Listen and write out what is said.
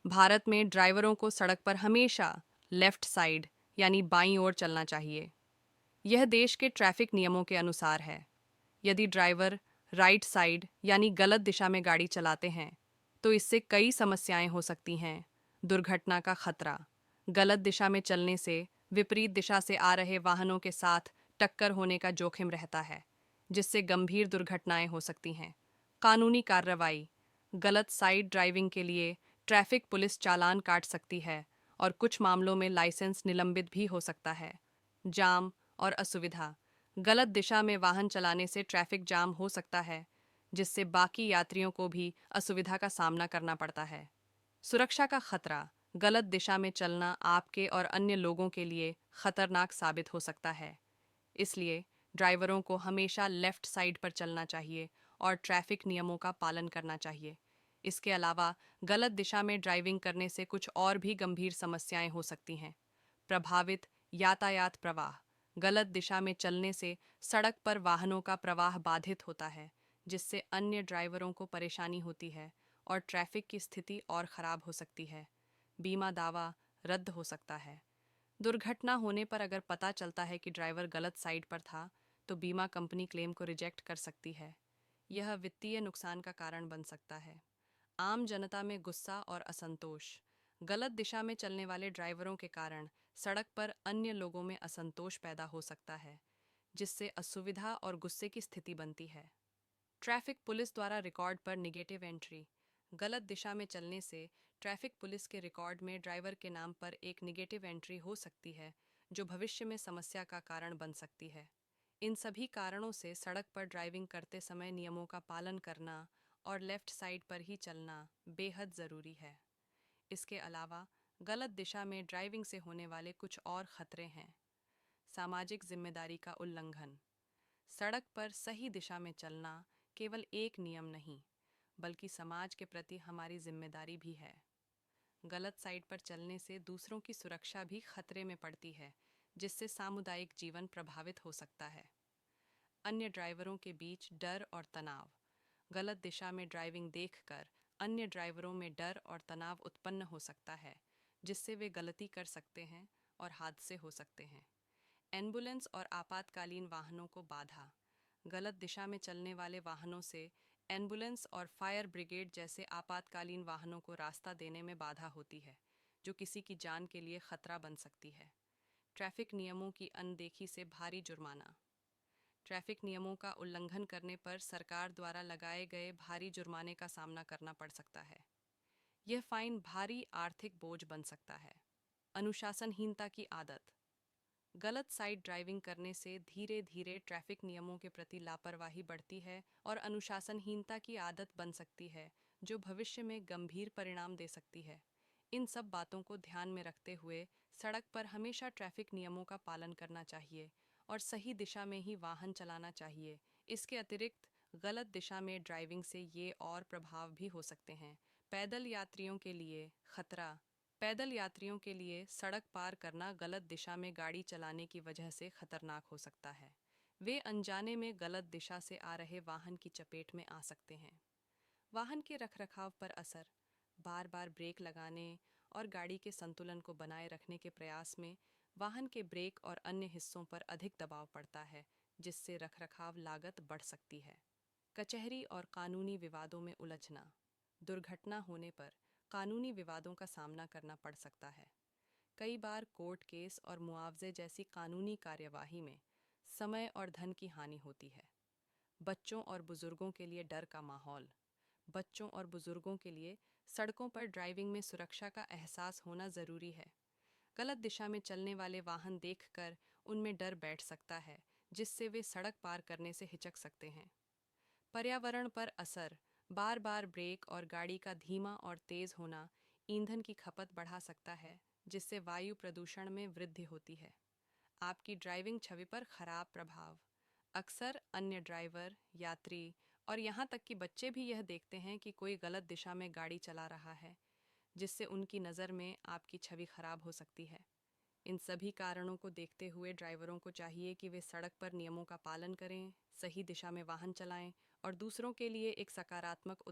भारत में ड्राइवरों को सड़क पर हमेशा लेफ्ट साइड यानी बाईं ओर चलना चाहिए। यह देश के ट्रैफिक नियमों के अनुसार है। यदि ड्राइवर राइट साइड यानी गलत दिशा में गाड़ी चलाते हैं तो इससे कई समस्याएं हो सकती हैं। दुर्घटना का खतरा, गलत दिशा में चलने से विपरीत दिशा से आ रहे वाहनों के साथ टक्कर होने का जोखिम रहता है, जिससे गंभीर दुर्घटनाएं हो सकती हैं। कानूनी कार्रवाई, गलत साइड ड्राइविंग के लिए ट्रैफिक पुलिस चालान काट सकती है और कुछ मामलों में लाइसेंस निलंबित भी हो सकता है। जाम और असुविधा, गलत दिशा में वाहन चलाने से ट्रैफिक जाम हो सकता है, जिससे बाकी यात्रियों को भी असुविधा का सामना करना पड़ता है। सुरक्षा का खतरा, गलत दिशा में चलना आपके और अन्य लोगों के लिए खतरनाक साबित हो सकता है। इसलिए ड्राइवरों को हमेशा लेफ्ट साइड पर चलना चाहिए और ट्रैफिक नियमों का पालन करना चाहिए। इसके अलावा गलत दिशा में ड्राइविंग करने से कुछ और भी गंभीर समस्याएं हो सकती हैं। प्रभावित यातायात प्रवाह, गलत दिशा में चलने से सड़क पर वाहनों का प्रवाह बाधित होता है, जिससे अन्य ड्राइवरों को परेशानी होती है और ट्रैफिक की स्थिति और खराब हो सकती है। बीमा दावा रद्द हो सकता है। दुर्घटना होने पर अगर पता चलता है कि ड्राइवर गलत साइड पर था, तो बीमा कंपनी क्लेम को रिजेक्ट कर सकती है। यह वित्तीय नुकसान का कारण बन सकता है। आम जनता में गुस्सा और असंतोष, गलत दिशा में चलने वाले ड्राइवरों के कारण सड़क पर अन्य लोगों में असंतोष पैदा हो सकता है, जिससे असुविधा और गुस्से की स्थिति बनती है। ट्रैफिक पुलिस द्वारा रिकॉर्ड पर निगेटिव एंट्री, गलत दिशा में चलने से ट्रैफिक पुलिस के रिकॉर्ड में ड्राइवर के नाम पर एक निगेटिव एंट्री हो सकती है, जो भविष्य में समस्या का कारण बन सकती है। इन सभी कारणों से सड़क पर ड्राइविंग करते समय नियमों का पालन करना और लेफ्ट साइड पर ही चलना बेहद ज़रूरी है। इसके अलावा गलत दिशा में ड्राइविंग से होने वाले कुछ और खतरे हैं। सामाजिक जिम्मेदारी का उल्लंघन, सड़क पर सही दिशा में चलना केवल एक नियम नहीं, बल्कि समाज के प्रति हमारी जिम्मेदारी भी है। गलत साइड पर चलने से दूसरों की सुरक्षा भी खतरे में पड़ती है, जिससे सामुदायिक जीवन प्रभावित हो सकता है। अन्य ड्राइवरों के बीच डर और तनाव, गलत दिशा में ड्राइविंग देखकर अन्य ड्राइवरों में डर और तनाव उत्पन्न हो सकता है, जिससे वे गलती कर सकते हैं और हादसे हो सकते हैं। एम्बुलेंस और आपातकालीन वाहनों को बाधा, गलत दिशा में चलने वाले वाहनों से एम्बुलेंस और फायर ब्रिगेड जैसे आपातकालीन वाहनों को रास्ता देने में बाधा होती है, जो किसी की जान के लिए खतरा बन सकती है। ट्रैफिक नियमों की अनदेखी से भारी जुर्माना, ट्रैफिक नियमों का उल्लंघन करने पर सरकार द्वारा लगाए गए भारी जुर्माने का सामना करना पड़ सकता है। यह फाइन भारी आर्थिक बोझ बन सकता है। अनुशासनहीनता की आदत, गलत साइड ड्राइविंग करने से धीरे धीरे ट्रैफिक नियमों के प्रति लापरवाही बढ़ती है और अनुशासनहीनता की आदत बन सकती है, जो भविष्य में गंभीर परिणाम दे सकती है। इन सब बातों को ध्यान में रखते हुए सड़क पर हमेशा ट्रैफिक नियमों का पालन करना चाहिए और सही दिशा में ही वाहन चलाना चाहिए। इसके अतिरिक्त गलत दिशा में ड्राइविंग से ये और प्रभाव भी हो सकते हैं। पैदल यात्रियों के लिए खतरा, पैदल यात्रियों के लिए सड़क पार करना गलत दिशा में गाड़ी चलाने की वजह से खतरनाक हो सकता है। वे अनजाने में गलत दिशा से आ रहे वाहन की चपेट में आ सकते हैं। वाहन के रखरखाव पर असर, बार बार ब्रेक लगाने और गाड़ी के संतुलन को बनाए रखने के प्रयास में वाहन के ब्रेक और अन्य हिस्सों पर अधिक दबाव पड़ता है, जिससे रखरखाव लागत बढ़ सकती है। कचहरी और कानूनी विवादों में उलझना, दुर्घटना होने पर कानूनी विवादों का सामना करना पड़ सकता है। कई बार कोर्ट केस और मुआवजे जैसी कानूनी कार्यवाही में समय और धन की हानि होती है। बच्चों और बुजुर्गों के लिए डर का माहौल, बच्चों और बुजुर्गों के लिए सड़कों पर ड्राइविंग में सुरक्षा का एहसास होना ज़रूरी है। गलत दिशा में चलने वाले वाहन देखकर उनमें डर बैठ सकता है, जिससे वे सड़क पार करने से हिचक सकते हैं। पर्यावरण पर असर, बार बार ब्रेक और गाड़ी का धीमा और तेज होना ईंधन की खपत बढ़ा सकता है, जिससे वायु प्रदूषण में वृद्धि होती है। आपकी ड्राइविंग छवि पर खराब प्रभाव, अक्सर अन्य ड्राइवर, यात्री और यहाँ तक कि बच्चे भी यह देखते हैं कि कोई गलत दिशा में गाड़ी चला रहा है, जिससे उनकी नज़र में आपकी छवि खराब हो सकती है। इन सभी कारणों को देखते हुए ड्राइवरों को चाहिए कि वे सड़क पर नियमों का पालन करें, सही दिशा में वाहन चलाएं और दूसरों के लिए एक सकारात्मक